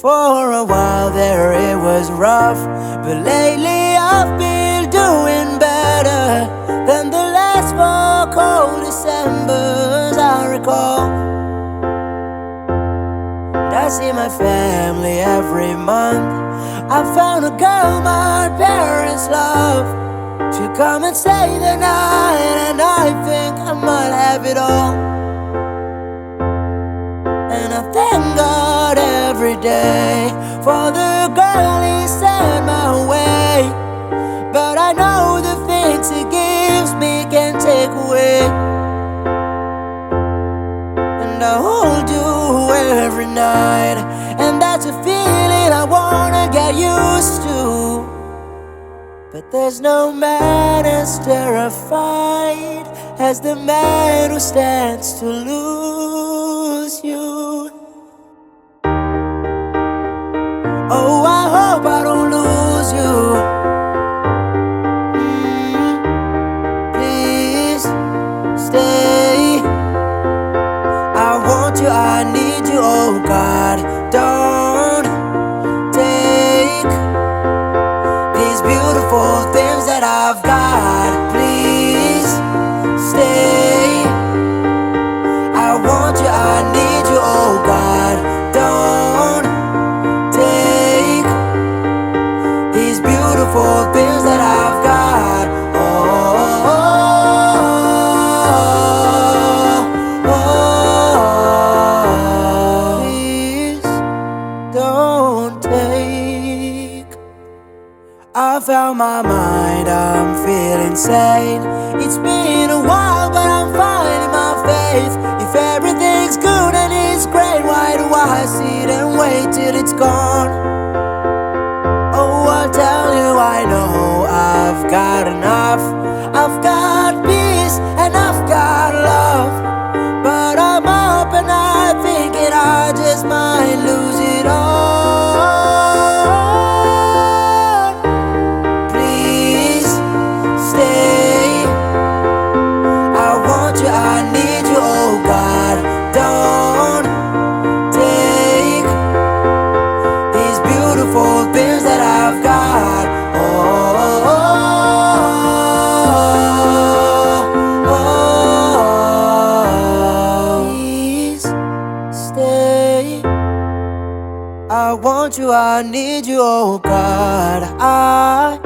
For a while there it was rough, but lately I've been doing better than the last 4 cold Decembers I recall. And I see my family every month. I found a girl my parents love. She'll come and stay the night, and I think I might have it all. And I thank God every day for the girl He sent my way. But I know the things He gives me can take away. And I hold you every night, and that's a feeling I wanna get used to. But there's no man as terrified as the man who stands to lose you. Oh, I hope I don't lose you. Please stay. I want you, I need you, oh God. Don't take these beautiful things that I've got. Please stay. I want you, I need you, oh God. Don't take these beautiful things that I've got. Oh, oh, oh. Please don't take. I found my mind, I'm feeling sane. It's been a while, but I'm finding my faith. If everything's good and it's great, why do I sit and wait till it's gone? Oh, I'll tell you, I know I've got enough. I've got peace and I've got love. But I'm up and I'm thinking I just might lose it all. I need you, oh God. Don't take these beautiful things that I've got. Oh, oh, oh, oh. Please stay. I want you, I need you, oh God. I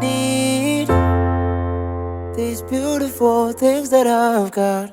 need these beautiful things that I've got.